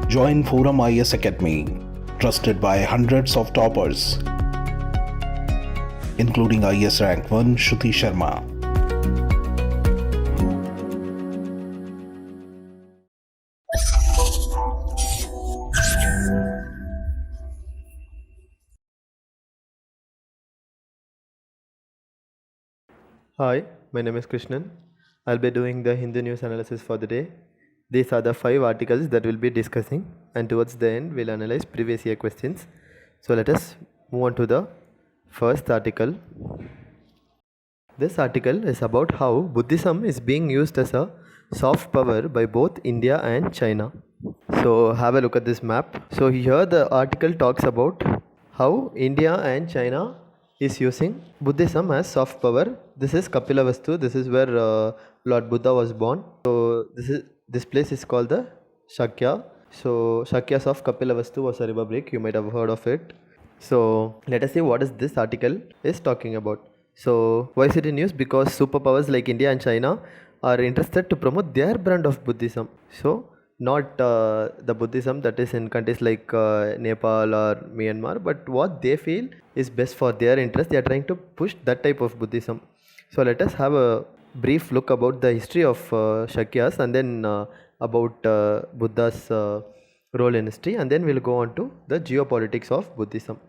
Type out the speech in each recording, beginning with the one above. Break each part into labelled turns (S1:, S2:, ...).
S1: Join ForumIAS Academy, trusted by hundreds of toppers, including IAS Rank 1 Shruti Sharma.
S2: Hi, my name is Krishnan. I'll be doing the Hindu news analysis for the day. These are the 5 articles that we'll be discussing, and towards the end we'll analyze previous year questions. So let us move on to the first article. This article is about how Buddhism is being used as a soft power by both India and China. So have a look at this map. So here the article talks about how India and China is using Buddhism as soft power. This is Kapilavastu. This is where Lord Buddha was born. So this place is called the Shakya. So Shakyas of Kapilavastu was a republic. You might have heard of it. So let us see what is this article is talking about. So why is it in news? Because superpowers like India and China are interested to promote their brand of Buddhism. So not the Buddhism that is in countries like Nepal or Myanmar, but what they feel is best for their interest. They are trying to push that type of Buddhism. So let us have a brief look about the history of Shakyas, and then about Buddha's role in history, and then we'll go on to the geopolitics of Buddhism.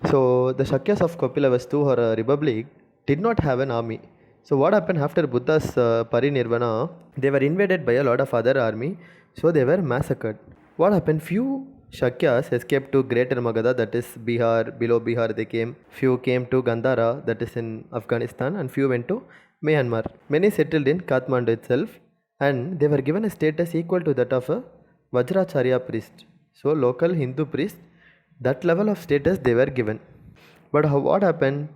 S2: So the Shakyas of Kapilavastu, or a republic, did not have an army. So what happened after Buddha's parinirvana? They were invaded by a lot of other army, so they were massacred. What happened? Few Shakyas escaped to Greater Magadha, that is Bihar. Below Bihar they came. Few came to Gandhara, that is in Afghanistan, and few went to Myanmar. Many settled in Kathmandu itself, and they were given a status equal to that of a Vajracharya priest. So local Hindu priest, that level of status they were given. But what happened?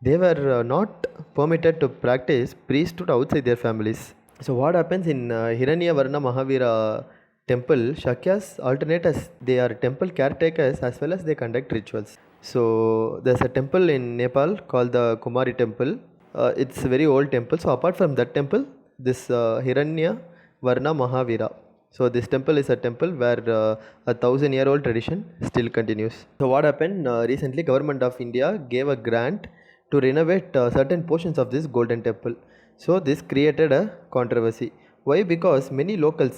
S2: They were not permitted to practice priesthood outside their families. So what happens in Hiranyavarna Mahavira temple, Shakyas alternate as they are temple caretakers as well as they conduct rituals. So there's a temple in Nepal called the Kumari temple. It's a very old temple. So apart from that temple, this Hiranyavarna Mahavira. So this temple is a temple where a 1,000-year-old tradition still continues. So what happened? Recently, Government of India gave a grant to renovate certain portions of this golden temple. So this created a controversy. Why? Because many local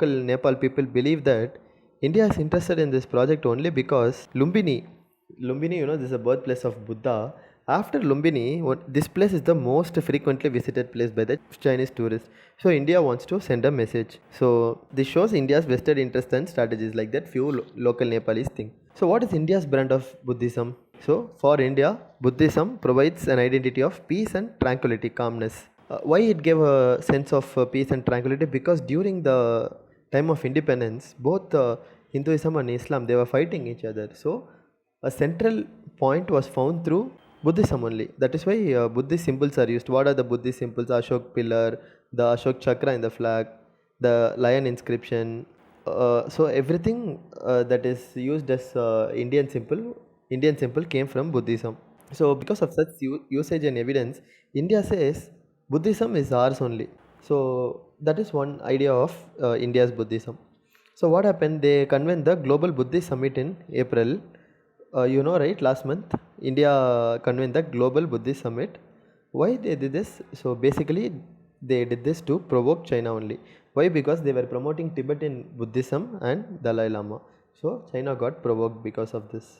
S2: Nepal people believe that India is interested in this project only because Lumbini, this is the birthplace of Buddha. After Lumbini, this place is the most frequently visited place by the Chinese tourists. So India wants to send a message. So this shows India's vested interest and strategies, like that few local Nepalese think. So what is India's brand of Buddhism? So for India, Buddhism provides an identity of peace and tranquility, calmness. Why it gave a sense of peace and tranquility? Because during the time of independence, both Hinduism and Islam, they were fighting each other. So a central point was found through Buddhism only. That is why Buddhist symbols are used. What are the Buddhist symbols? Ashok pillar, the Ashok chakra in the flag, the lion inscription. So everything that is used as Indian symbol came from Buddhism. So because of such usage and evidence, India says Buddhism is ours only. So that is one idea of India's Buddhism. So what happened? They convened the Global Buddhist Summit in April. Right? Last month, India convened the Global Buddhist Summit. Why they did this? So basically, they did this to provoke China only. Why? Because they were promoting Tibetan Buddhism and Dalai Lama. So China got provoked because of this.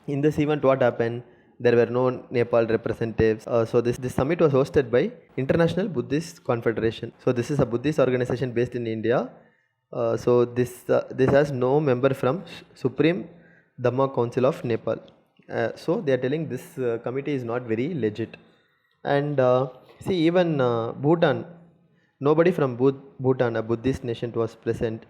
S2: In this event, what happened? There were no Nepal representatives. So this summit was hosted by International Buddhist Confederation. So this is a Buddhist organization based in India. So this has no member from Supreme Dhamma Council of Nepal. So they are telling this committee is not very legit. And see, even Bhutan, nobody from Bhutan, a Buddhist nation, was present.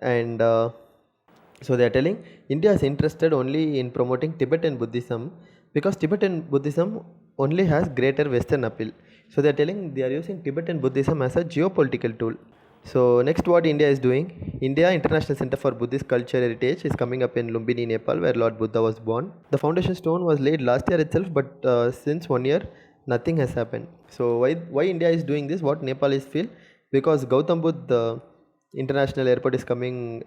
S2: And so they are telling India is interested only in promoting Tibetan Buddhism because Tibetan Buddhism only has greater Western appeal. So they are telling they are using Tibetan Buddhism as a geopolitical tool. So next, what India is doing? India International Center for Buddhist Culture Heritage is coming up in Lumbini, Nepal, where Lord Buddha was born. The foundation stone was laid last year itself, but since 1 year, nothing has happened. So why India is doing this? What Nepal is feel? Because Gautam Buddha international airport is coming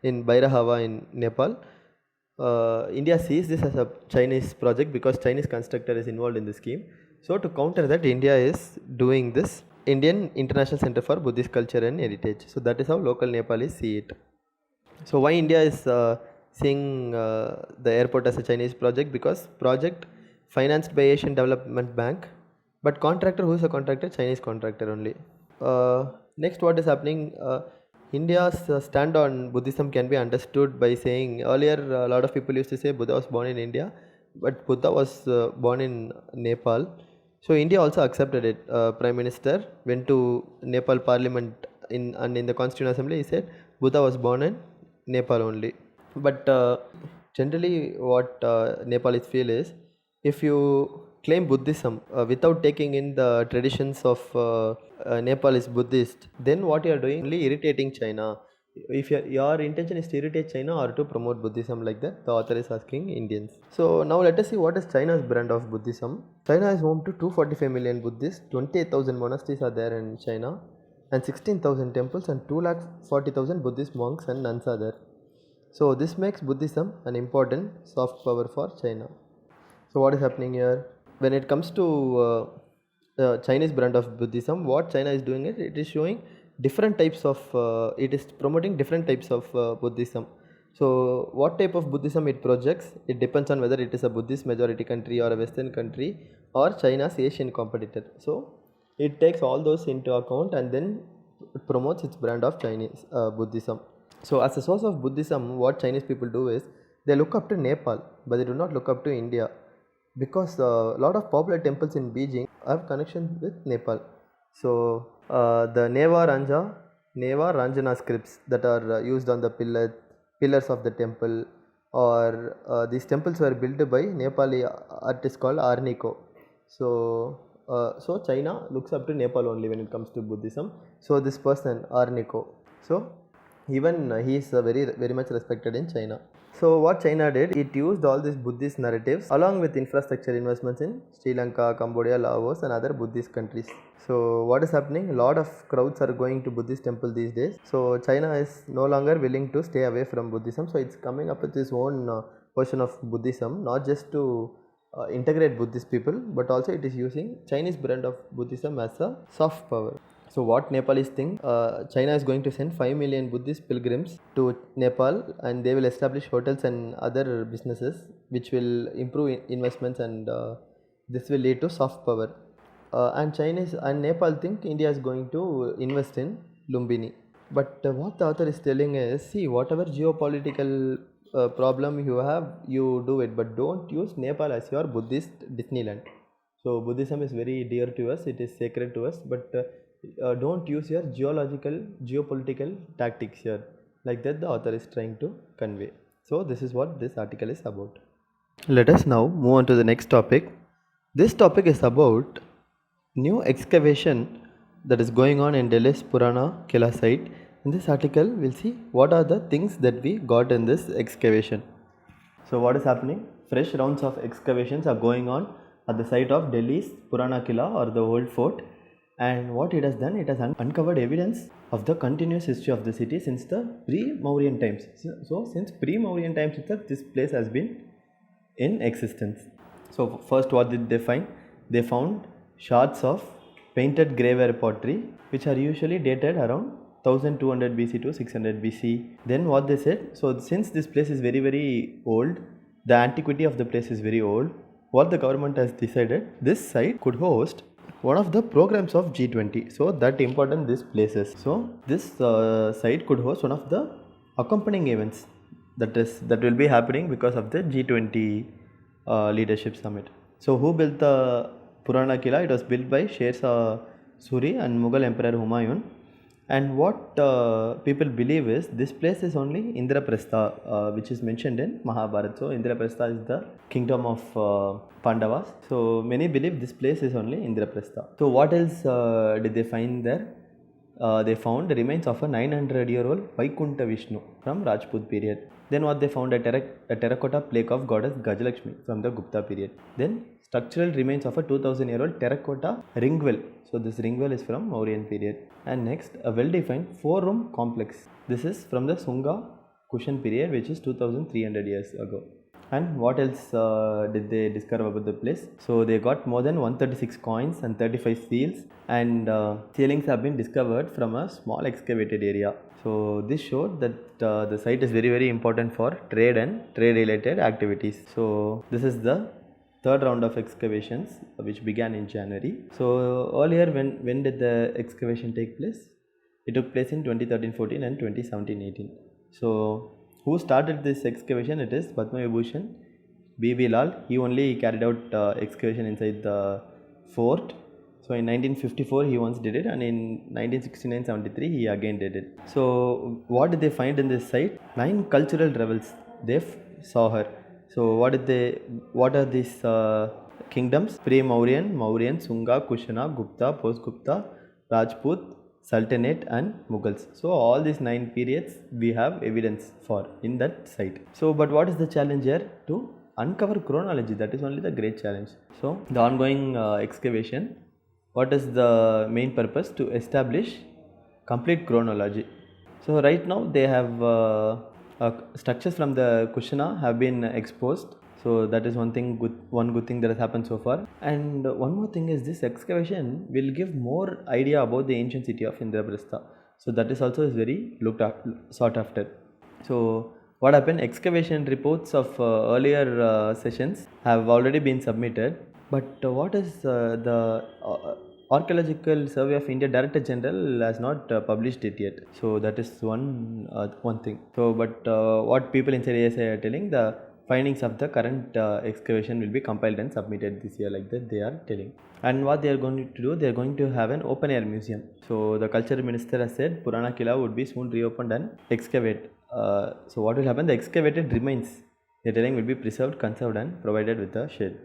S2: in Bairahava in Nepal. India sees this as a Chinese project because Chinese constructor is involved in the scheme. So to counter that, India is doing this Indian International Center for Buddhist Culture and Heritage. So that is how local Nepalis see it. So why India is seeing the airport as a Chinese project? Because project financed by Asian Development Bank, but contractor, who is a contractor? Chinese contractor only. Next, what is happening? India's stand on Buddhism can be understood by saying earlier a lot of people used to say Buddha was born in India, but Buddha was born in Nepal. So India also accepted it. Prime Minister went to Nepal Parliament and in the Constituent Assembly he said Buddha was born in Nepal only. But generally, what Nepalis feel is if you claim Buddhism without taking in the traditions of Nepal is Buddhist, then what you are doing only irritating China. If your intention is to irritate China or to promote Buddhism like that, the author is asking Indians. So now let us see what is China's brand of Buddhism. China is home to 245 million Buddhists, 28,000 monasteries are there in China, and 16,000 temples and 240,000 Buddhist monks and nuns are there. So this makes Buddhism an important soft power for China. So what is happening here? When it comes to the Chinese brand of Buddhism, what China is doing is it is showing different types of, it is promoting different types of Buddhism. So what type of Buddhism it projects, it depends on whether it is a Buddhist majority country or a Western country or China's Asian competitor. So it takes all those into account and then it promotes its brand of Chinese Buddhism. So as a source of Buddhism, what Chinese people do is they look up to Nepal, but they do not look up to India, because a lot of popular temples in Beijing have connection with Nepal. So the Neva Ranjana scripts that are used on the pillars of the temple, or these temples were built by Nepali artist called Arniko. So China looks up to Nepal only when it comes to Buddhism. So this person Arniko, so even he is very much respected in China. So what China did, it used all these Buddhist narratives along with infrastructure investments in Sri Lanka, Cambodia, Laos and other Buddhist countries. So what is happening? A lot of crowds are going to Buddhist temple these days. So China is no longer willing to stay away from Buddhism. So it's coming up with its own version of Buddhism, not just to integrate Buddhist people, but also it is using Chinese brand of Buddhism as a soft power. So what Nepalese think, China is going to send 5 million Buddhist pilgrims to Nepal and they will establish hotels and other businesses which will improve investments and this will lead to soft power. And Nepal think India is going to invest in Lumbini. But what the author is telling is, see, whatever geopolitical problem you have, you do it, but don't use Nepal as your Buddhist Disneyland. So Buddhism is very dear to us, it is sacred to us, but don't use your geopolitical tactics here. Like that the author is trying to convey. So this is what this article is about. Let us now move on to the next topic. This topic is about new excavation that is going on in Delhi's Purana Kila site. In this article we'll see what are the things that we got in this excavation. So what is happening? Fresh rounds of excavations are going on at the site of Delhi's Purana Kila or the old fort. And what it has done, it has uncovered evidence of the continuous history of the city since the pre-Mauryan times. So since pre-Mauryan times itself, this place has been in existence. So first what did they find? They found shards of painted graveware pottery which are usually dated around 1200 BC to 600 BC. Then what they said, so since this place is very old, the antiquity of the place is very old, what the government has decided, this site could host one of the programs of G20. So that important this place is. So this site could host one of the accompanying events that will be happening because of the G20 leadership summit. So who built the Purana Kila? It was built by Sher Shah Suri and Mughal Emperor Humayun. And what people believe is this place is only Indraprastha, which is mentioned in Mahabharata. So Indraprastha is the kingdom of Pandavas. So many believe this place is only Indraprastha. So what else did they find there? They found the remains of a 900-year-old Vaikunta Vishnu from Rajput period. Then what they found, a terracotta plaque of goddess Gajalakshmi from the Gupta period. Then structural remains of a 2000-year-old terracotta ring well. So this ring well is from Mauryan period. And next, a well-defined 4-room complex. This is from the Sunga Kushan period, which is 2300 years ago. And what else did they discover about the place? So they got more than 136 coins and 35 seals, and sealings have been discovered from a small excavated area. So this showed that the site is very important for trade and trade related activities. So this is the third round of excavations which began in January. So earlier, when did the excavation take place? It took place in 2013-14 and 2017-18. So who started this excavation? It is Padma Vibhushan B.B. Lal. He only carried out excavation inside the fort. So in 1954 he once did it, and in 1969-73 he again did it. So what did they find in this site? 9 cultural revels. They saw her. So what are these kingdoms? Pre-Mauryan, Mauryan, Sunga, Kushana, Gupta, Post-Gupta, Rajput, Sultanate and Mughals. So all these 9 periods we have evidence for in that site. So but what is the challenge here? To uncover chronology. That is only the great challenge. So the ongoing excavation, what is the main purpose? To establish complete chronology. So right now they have structures from the Kushana have been exposed. So that is one good thing that has happened so far. And one more thing is this excavation will give more idea about the ancient city of Indraprastha. So that is also very sought after. So what happened? Excavation reports of earlier sessions have already been submitted. But what is the Archaeological Survey of India Director General has not published it yet. So that is one thing. So but what people inside ASI are telling, the findings of the current excavation will be compiled and submitted this year, like that they are telling. And what they are going to do, they are going to have an open air museum. So the culture minister has said Purana Kila would be soon reopened and excavate. So what will happen? The excavated remains, they are telling, will be preserved, conserved and provided with a shade.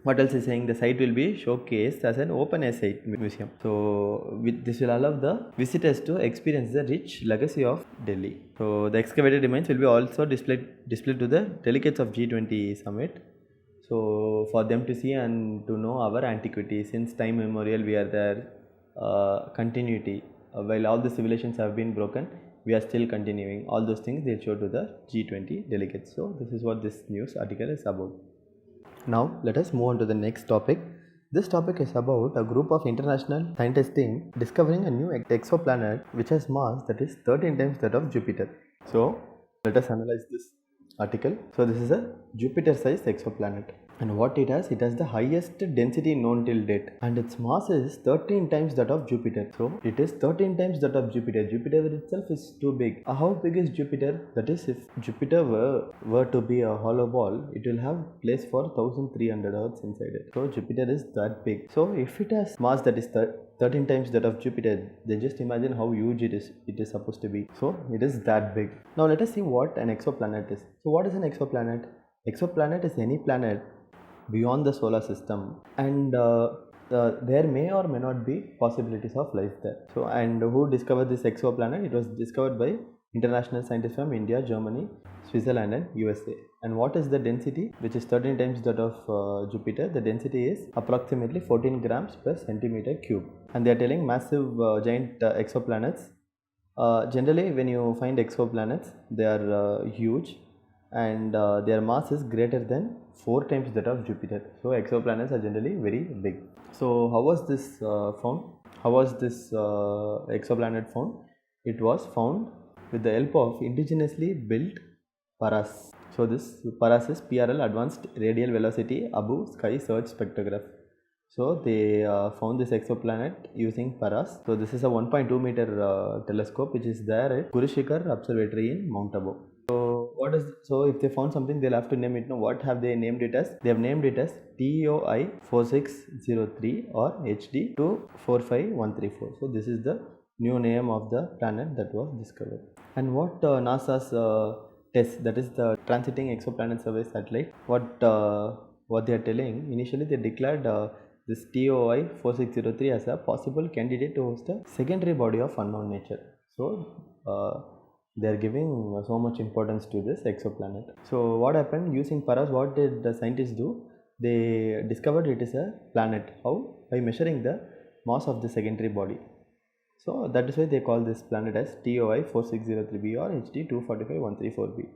S2: What else is saying? The site will be showcased as an open air site museum. So this will allow the visitors to experience the rich legacy of Delhi. So the excavated remains will be also displayed to the delegates of G20 summit. So for them to see and to know our antiquity, since time immemorial we are there, continuity. While all the civilizations have been broken, we are still continuing. All those things they will show to the G20 delegates. So this is what this news article is about. Now let us move on to the next topic. This topic is about a group of international scientist team discovering a new exoplanet which has mass that is 13 times that of Jupiter. So let us analyze this article. So this is a Jupiter-sized exoplanet, and what it has the highest density known till date, and its mass is 13 times that of Jupiter. So it is 13 times that of Jupiter. Jupiter itself is too big. How big is Jupiter? That is, if Jupiter were to be a hollow ball, it will have place for 1300 Earths inside it. So Jupiter is that big. So if it has mass that is 13 times that of Jupiter, then just imagine how huge it is supposed to be. So it is that big. Now let us see what an exoplanet is. So what is an exoplanet? Exoplanet is any planet beyond the solar system, and there may or may not be possibilities of life there. So, and who discovered this exoplanet? It was discovered by international scientists from India, Germany, Switzerland and USA. And what is the density? Which is 13 times that of Jupiter. The density is approximately 14 grams per centimeter cube. And they are telling massive giant exoplanets. Generally when you find exoplanets, they are huge, and their mass is greater than 4 times that of Jupiter. So exoplanets are generally very big. So how was this found? How was this exoplanet found? It was found with the help of indigenously built PARAS. So this PARAS is PRL, Advanced Radial Velocity Abu Sky Search Spectrograph. So they found this exoplanet using PARAS. So this is a 1.2 meter telescope which is there at Guru-Shikhar Observatory in Mount Abu. So if they found something, they'll have to name it. Now what have they named it as? They have named it as TOI 4603 or HD 245134. So this is the new name of the planet that was discovered. And what NASA's TESS, that is the Transiting Exoplanet Survey Satellite, what they are telling, initially they declared this TOI 4603 as a possible candidate to host a secondary body of unknown nature. So they are giving so much importance to this exoplanet. So what happened? Using PARAS, what did the scientists do? they discovered it is a planet. How? By measuring the mass of the secondary body. So that is why they call this planet as TOI 4603b or HD 245134b.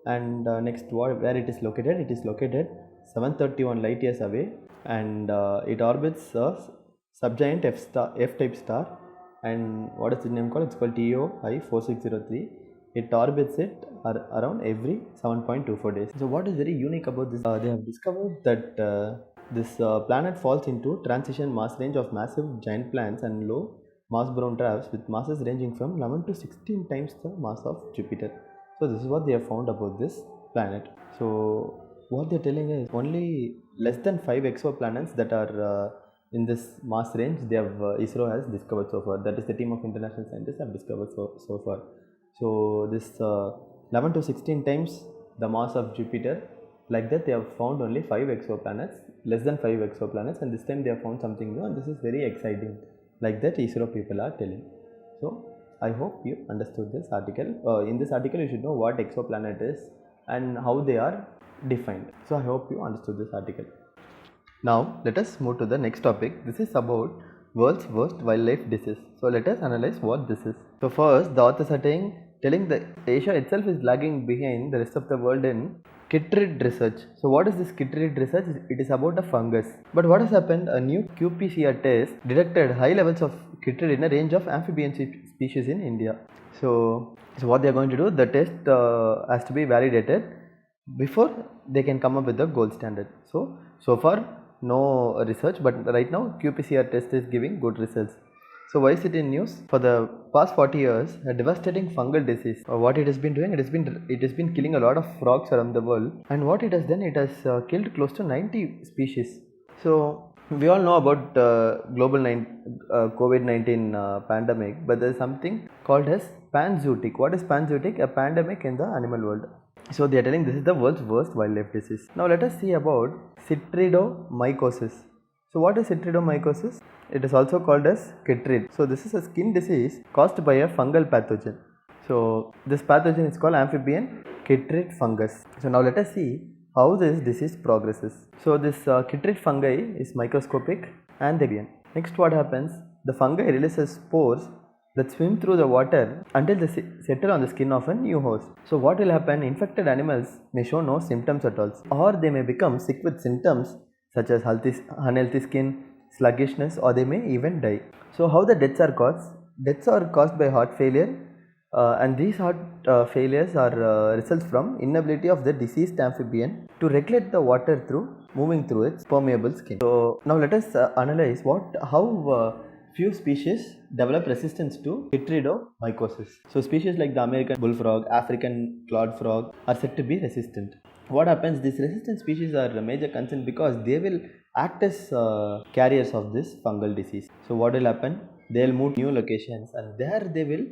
S2: And next, where it is located? It is located 731 light years away, and it orbits a subgiant F-type star. And what is the name called? It's called TOI 4603. It orbits it around every 7.24 days. So what is very unique about this? They have discovered that this planet falls into transition mass range of massive giant planets and low mass brown dwarfs with masses ranging from 11 to 16 times the mass of Jupiter. So this is what they have found about this planet. So what they are telling is only less than 5 exoplanets that are in this mass range they have ISRO has discovered so far. That is, the team of international scientists have discovered so far. So this 11 to 16 times the mass of Jupiter, like that they have found only 5 exoplanets, less than 5 exoplanets, and this time they have found something new, and this is very exciting. Like that ISRO people are telling. So I hope you understood this article. In this article you should know what exoplanet is and how they are defined. So I hope you understood this article. Now let us move to the next topic. This is about world's worst wildlife disease. So let us analyze what this is. So first, the authors are telling that Asia itself is lagging behind the rest of the world in chytrid research. So what is this chytrid research? It is about a fungus. But what has happened? A new qPCR test detected high levels of chytrid in a range of amphibian species in India. So what they are going to do, the test has to be validated before they can come up with the gold standard. So far no research, but right now qPCR test is giving good results. So why is it in news? For the past 40 years, a devastating fungal disease. What it has been doing? It has been killing a lot of frogs around the world. And what it has done? It has killed close to 90 species. So we all know about COVID-19 pandemic, but there is something called as panzootic. What is panzootic? A pandemic in the animal world. So they are telling this is the world's worst wildlife disease. Now let us see about chytridomycosis. So what is chytridomycosis? It is also called as chytrid. So this is a skin disease caused by a fungal pathogen. So this pathogen is called amphibian chytrid fungus. So now let us see how this disease progresses. So this chytrid fungi is microscopic and they Next, what happens? The fungi releases spores that swim through the water until they settle on the skin of a new host. So what will happen? Infected animals may show no symptoms at all, or they may become sick with symptoms such as unhealthy skin, sluggishness, or they may even die. So how the deaths are caused? Deaths are caused by heart failure, and these heart failures are results from inability of the diseased amphibian to regulate the water through moving through its permeable skin. So now let us analyze how few species develop resistance to chytridomycosis. So species like the American bullfrog, African clawed frog are said to be resistant. What happens? These resistant species are a major concern because they will act as carriers of this fungal disease. So what will happen? They will move to new locations and there they will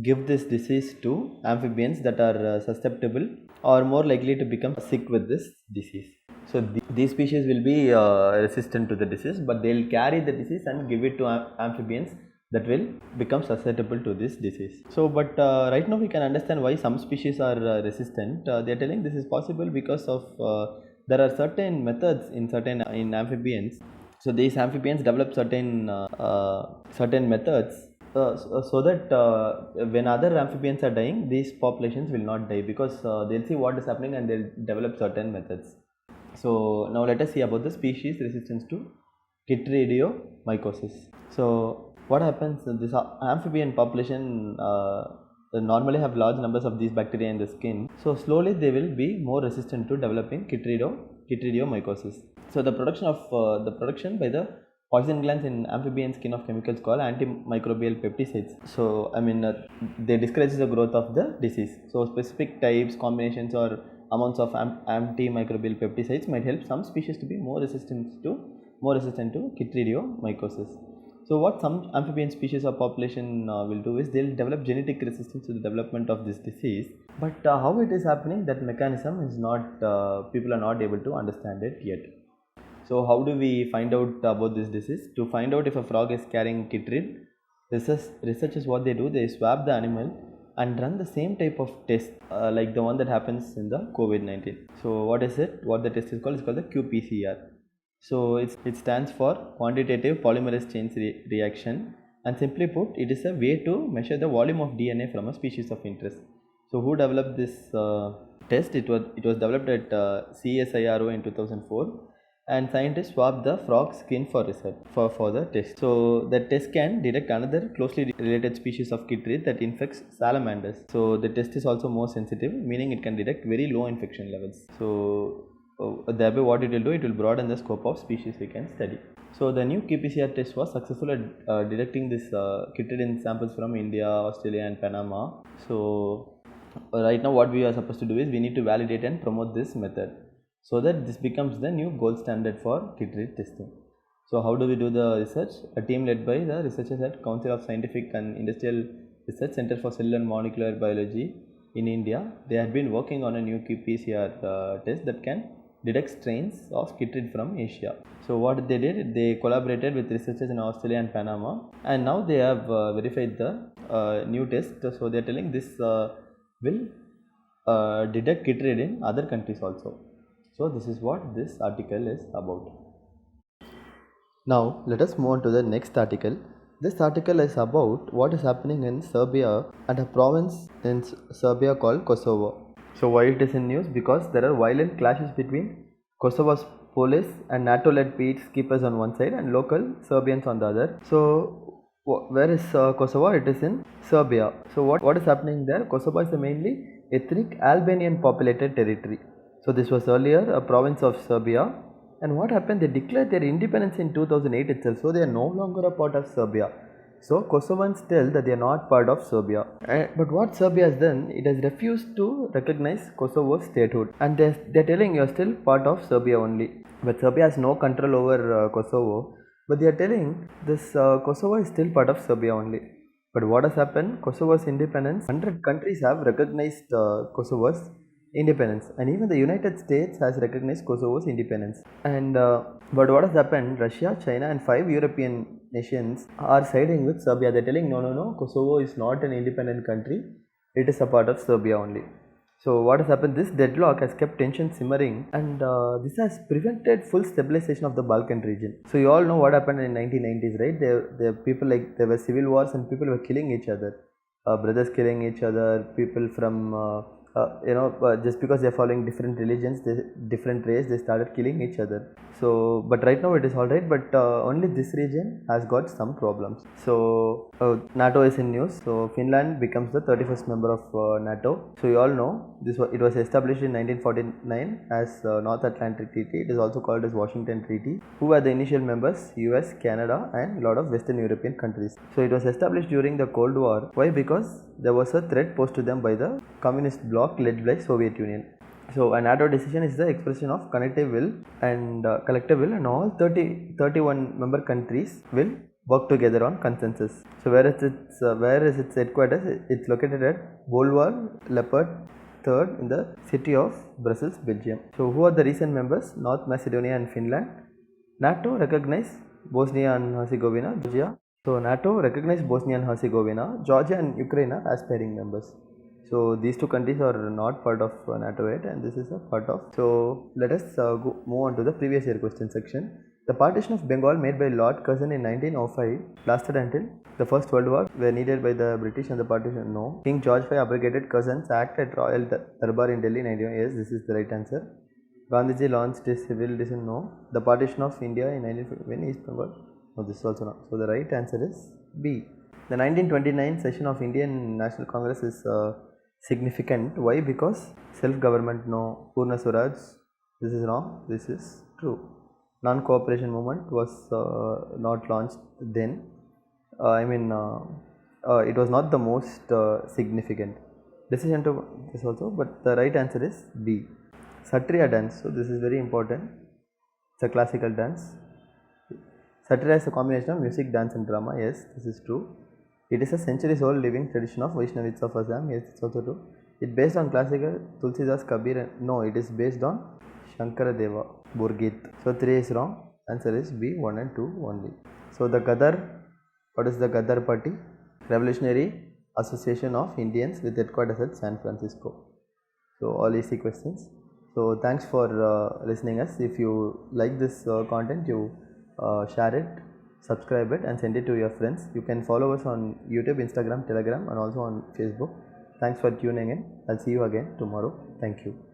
S2: give this disease to amphibians that are susceptible or more likely to become sick with this disease. So these species will be resistant to the disease, but they will carry the disease and give it to amphibians that will become susceptible to this disease. So but right now we can understand why some species are resistant. They are telling this is possible because of there are certain methods in amphibians. So these amphibians develop certain methods so that when other amphibians are dying, these populations will not die because they'll see what is happening and they'll develop certain methods. So now let us see about the species resistance to chytridomycosis. So what happens? This amphibian population normally have large numbers of these bacteria in the skin. So slowly they will be more resistant to developing chytridomycosis. So the production by the poison glands in amphibian skin of chemicals called antimicrobial pesticides. So they discourage the growth of the disease. So specific types, combinations or amounts of antimicrobial pesticides might help some species to be more resistant to chytridomycosis. So what some amphibian species or population will do is they will develop genetic resistance to the development of this disease. But how it is happening, that mechanism is not people are not able to understand it yet. So how do we find out about this disease? To find out if a frog is carrying chytrid, researchers what they do, they swab the animal and run the same type of test like the one that happens in the COVID-19. So what is it? What the test is called? It's called the qPCR. So it stands for quantitative polymerase chain reaction, and simply put, it is a way to measure the volume of DNA from a species of interest. So who developed this test? It was developed at CSIRO in 2004, and scientists swapped the frog skin for research for the test. So the test can detect another closely related species of chytrid that infects salamanders. So the test is also more sensitive, meaning it can detect very low infection levels. So thereby what it will do, it will broaden the scope of species we can study. So the new qPCR test was successful at detecting this chytrid in samples from India, Australia and Panama. So right now what we are supposed to do is we need to validate and promote this method, so that this becomes the new gold standard for chytrid testing. So how do we do the research? A team led by the researchers at Council of Scientific and Industrial Research Center for Cell and Molecular Biology in India, they had been working on a new qPCR test that can detect strains of chytrid from Asia. So what they did, they collaborated with researchers in Australia and Panama, and now they have verified the new test. So they are telling this will detect chytrid in other countries also. So this is what this article is about. Now let us move on to the next article. This article is about what is happening in Serbia and a province in Serbia called Kosovo. So why it is in news? Because there are violent clashes between Kosovo's police and NATO-led peacekeepers on one side and local Serbians on the other. So where is Kosovo? It is in Serbia. So what is happening there? Kosovo is a mainly ethnic Albanian populated territory. So this was earlier a province of Serbia, and what happened? They declared their independence in 2008 itself, so they are no longer a part of Serbia. So Kosovans tell that they are not part of Serbia. But what Serbia has done, it has refused to recognize Kosovo's statehood, and they're telling you are still part of Serbia only. But Serbia has no control over Kosovo. But they are telling this Kosovo is still part of Serbia only. But what has happened? Kosovo's independence, 100 countries have recognized Kosovo's independence, and even the United States has recognized Kosovo's independence. And but what has happened? Russia, China and 5 European nations are siding with Serbia. They're telling no, Kosovo is not an independent country, it is a part of Serbia only. So what has happened? This deadlock has kept tension simmering, and this has prevented full stabilization of the Balkan region. So you all know what happened in 1990s, right? There were civil wars and people were killing each other, brothers killing each other, people from just because they are following different religions, different race, they started killing each other. So but right now it is alright, but only this region has got some problems. So NATO is in news. So Finland becomes the 31st member of NATO. So you all know it was established in 1949 as North Atlantic Treaty. It is also called as Washington Treaty. Who were the initial members? US, Canada and a lot of Western European countries. So it was established during the Cold War. Why? Because there was a threat posed to them by the communist bloc led by Soviet Union. So an NATO decision is the expression of collective will, and all 31 member countries will work together on consensus. So where is its headquarters? It's located at Boulevard Leopard 3rd in the city of Brussels, Belgium. So who are the recent members? North Macedonia and Finland. NATO recognized Bosnia and Herzegovina, Georgia. So NATO recognized Bosnia and Herzegovina, Georgia and Ukraine as pairing members. So these two countries are not part of NATO yet, and this is a part of. So let us move on to the previous year question section. The partition of Bengal made by Lord Curzon in 1905 lasted until the First World War, were needed by the British and the partition. No. King George V abrogated Curzon's act at Royal Darbar in Delhi 1901. Yes, this is the right answer. Gandhiji launched his civil decision. No. The partition of India in 1950 when East Bengal. No, this is also not. So the right answer is B. The 1929 session of Indian National Congress is significant. Why? Because self-government. No. Purna Swaraj. This is wrong. This is true. Non-cooperation movement was not launched then. It was not the most significant decision to this also, but the right answer is B. Satriya dance. So this is very important. It's a classical dance. Satriya is a combination of music, dance and drama. Yes, this is true. It is a centuries-old living tradition of Vaishnavism of Assam. Yes, it's also true. It's based on classical Tulsidas, Kabir. No, it is based on Shankaradeva, Burgit. So 3 is wrong. Answer is B, 1 and 2 only. So the Gadar, what is the Gadar party? Revolutionary Association of Indians with headquarters at San Francisco. So all easy questions. So thanks for listening us. If you like this content, you share it, subscribe it, and send it to your friends. You can follow us on YouTube, Instagram, Telegram, and also on Facebook. Thanks for tuning in. I'll see you again tomorrow. Thank you.